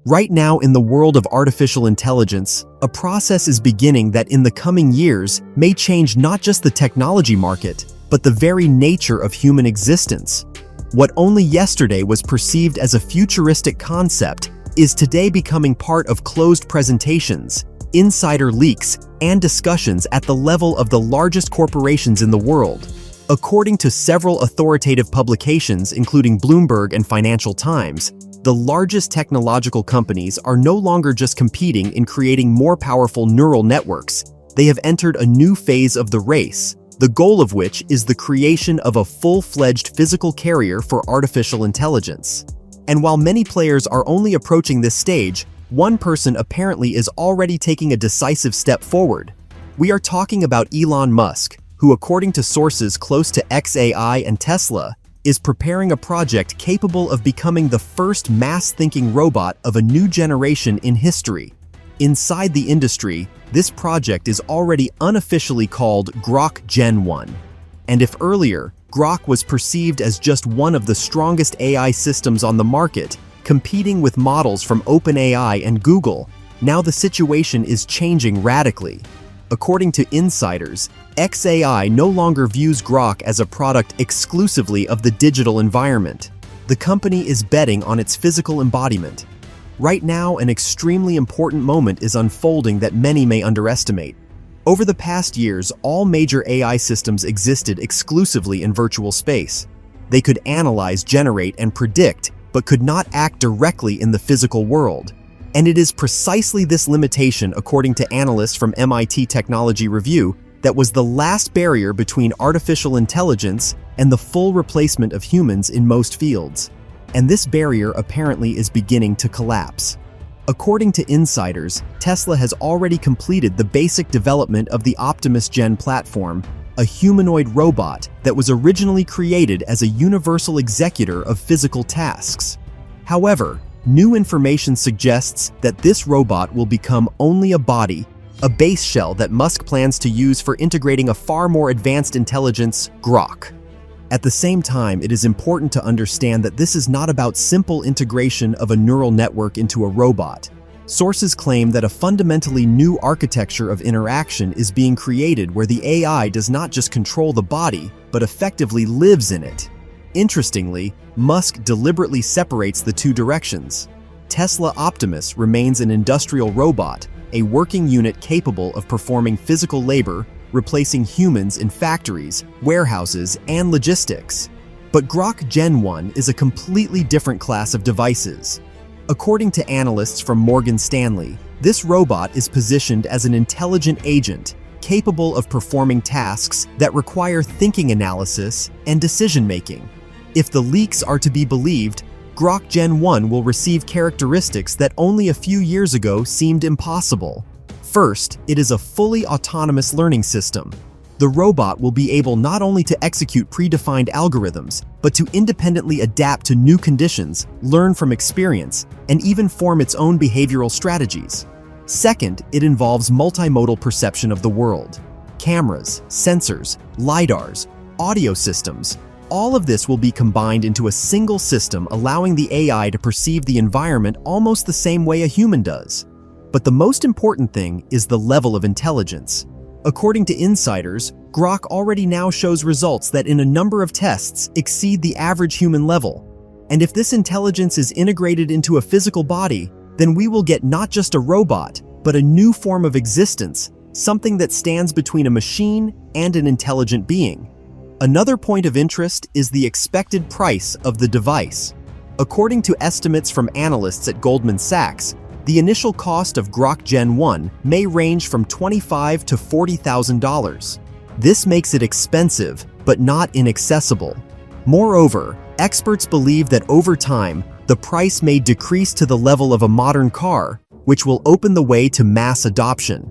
Right now, in the world of artificial intelligence, a process is beginning that in the coming years may change not just the technology market, but the very nature of human existence. What only yesterday was perceived as a futuristic concept is today becoming part of closed presentations, insider leaks, and discussions at the level of the largest corporations in the world. According to several authoritative publications, including Bloomberg and Financial Times, the largest technological companies are no longer just competing in creating more powerful neural networks. They have entered a new phase of the race, the goal of which is the creation of a full-fledged physical carrier for artificial intelligence. And while many players are only approaching this stage, one person apparently is already taking a decisive step forward. We are talking about Elon Musk, who, according to sources close to XAI and Tesla, is preparing a project capable of becoming the first mass-thinking robot of a new generation in history. Inside the industry, this project is already unofficially called Grok Gen 1. And if earlier, Grok was perceived as just one of the strongest AI systems on the market, competing with models from OpenAI and Google, now the situation is changing radically. According to insiders, XAI no longer views Grok as a product exclusively of the digital environment. The company is betting on its physical embodiment. Right now, an extremely important moment is unfolding that many may underestimate. Over the past years, all major AI systems existed exclusively in virtual space. They could analyze, generate, and predict, but could not act directly in the physical world. And it is precisely this limitation, according to analysts from MIT Technology Review, that was the last barrier between artificial intelligence and the full replacement of humans in most fields. And this barrier apparently is beginning to collapse. According to insiders, Tesla has already completed the basic development of the Optimus Gen platform, a humanoid robot that was originally created as a universal executor of physical tasks. However, new information suggests that this robot will become only a body, a base shell that Musk plans to use for integrating a far more advanced intelligence, Grok. At the same time, it is important to understand that this is not about simple integration of a neural network into a robot. Sources claim that a fundamentally new architecture of interaction is being created where the AI does not just control the body, but effectively lives in it. Interestingly, Musk deliberately separates the two directions. Tesla Optimus remains an industrial robot, a working unit capable of performing physical labor, replacing humans in factories, warehouses, and logistics. But Grok Gen 1 is a completely different class of devices. According to analysts from Morgan Stanley, this robot is positioned as an intelligent agent, capable of performing tasks that require thinking analysis and decision-making. If the leaks are to be believed, Grok Gen 1 will receive characteristics that only a few years ago seemed impossible. First, it is a fully autonomous learning system. The robot will be able not only to execute predefined algorithms, but to independently adapt to new conditions, learn from experience, and even form its own behavioral strategies. Second, it involves multimodal perception of the world. Cameras, sensors, lidars, audio systems, all of this will be combined into a single system, allowing the AI to perceive the environment almost the same way a human does. But the most important thing is the level of intelligence. According to insiders, Grok already now shows results that in a number of tests exceed the average human level. And if this intelligence is integrated into a physical body, then we will get not just a robot, but a new form of existence, something that stands between a machine and an intelligent being. Another point of interest is the expected price of the device. According to estimates from analysts at Goldman Sachs, the initial cost of Grok Gen 1 may range from $25,000 to $40,000. This makes it expensive, but not inaccessible. Moreover, experts believe that over time, the price may decrease to the level of a modern car, which will open the way to mass adoption.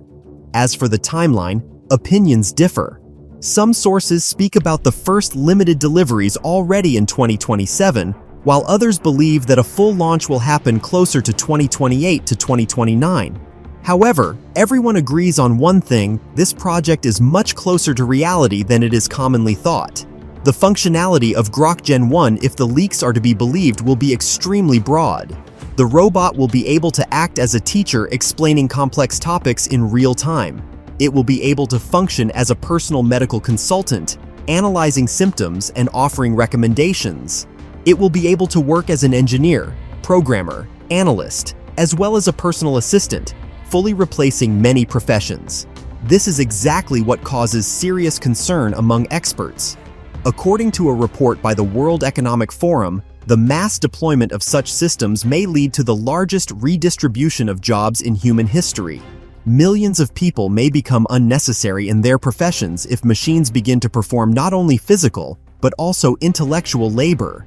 As for the timeline, opinions differ. Some sources speak about the first limited deliveries already in 2027, while others believe that a full launch will happen closer to 2028 to 2029. However, everyone agrees on one thing: this project is much closer to reality than it is commonly thought. The functionality of Grok Gen 1, if the leaks are to be believed, will be extremely broad. The robot will be able to act as a teacher explaining complex topics in real time. It will be able to function as a personal medical consultant, analyzing symptoms and offering recommendations. It will be able to work as an engineer, programmer, analyst, as well as a personal assistant, fully replacing many professions. This is exactly what causes serious concern among experts. According to a report by the World Economic Forum, the mass deployment of such systems may lead to the largest redistribution of jobs in human history. Millions of people may become unnecessary in their professions if machines begin to perform not only physical, but also intellectual labor.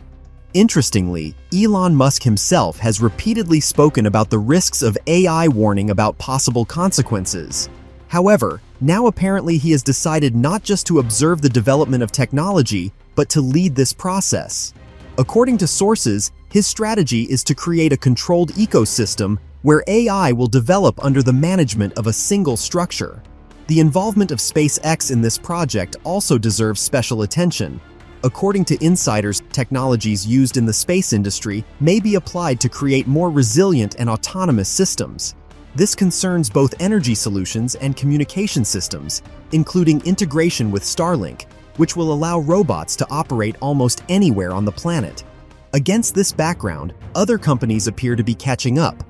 Interestingly, Elon Musk himself has repeatedly spoken about the risks of AI, warning about possible consequences. However, now apparently he has decided not just to observe the development of technology, but to lead this process. According to sources, his strategy is to create a controlled ecosystem where AI will develop under the management of a single structure. The involvement of SpaceX in this project also deserves special attention. According to insiders, technologies used in the space industry may be applied to create more resilient and autonomous systems. This concerns both energy solutions and communication systems, including integration with Starlink, which will allow robots to operate almost anywhere on the planet. Against this background, other companies appear to be catching up.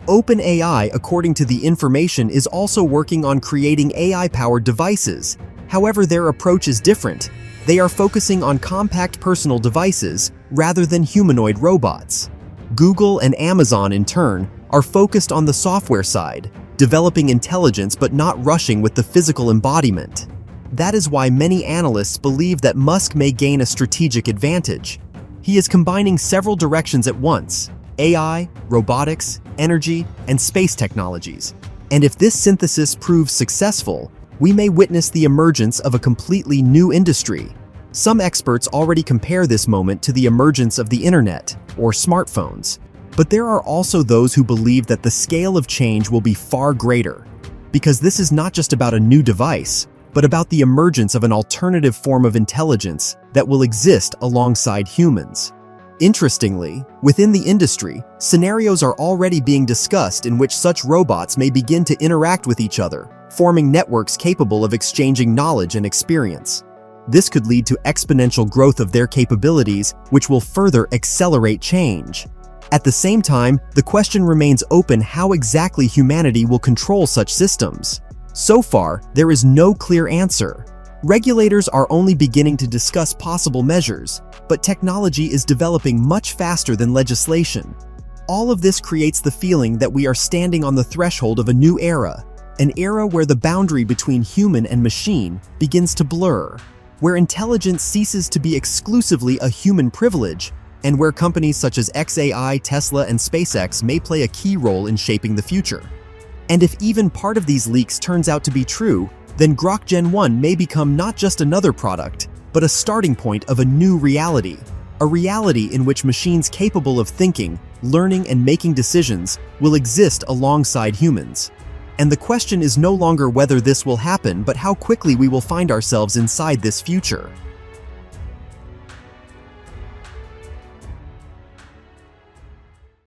OpenAI, according to the information, is also working on creating AI-powered devices. However, their approach is different. They are focusing on compact personal devices rather than humanoid robots. Google and Amazon, in turn, are focused on the software side, developing intelligence but not rushing with the physical embodiment. That is why many analysts believe that Musk may gain a strategic advantage. He is combining several directions at once: AI, robotics, energy, and space technologies. And if this synthesis proves successful, we may witness the emergence of a completely new industry. Some experts already compare this moment to the emergence of the internet, or smartphones. But there are also those who believe that the scale of change will be far greater, because this is not just about a new device, but about the emergence of an alternative form of intelligence that will exist alongside humans. Interestingly, within the industry, scenarios are already being discussed in which such robots may begin to interact with each other, forming networks capable of exchanging knowledge and experience. This could lead to exponential growth of their capabilities, which will further accelerate change. At the same time, the question remains open how exactly humanity will control such systems. So far, there is no clear answer. Regulators are only beginning to discuss possible measures, but technology is developing much faster than legislation. All of this creates the feeling that we are standing on the threshold of a new era, an era where the boundary between human and machine begins to blur, where intelligence ceases to be exclusively a human privilege, and where companies such as xAI, Tesla, and SpaceX may play a key role in shaping the future. And if even part of these leaks turns out to be true, then Grock Gen 1 may become not just another product, but a starting point of a new reality. A reality in which machines capable of thinking, learning, and making decisions will exist alongside humans. And the question is no longer whether this will happen, but how quickly we will find ourselves inside this future.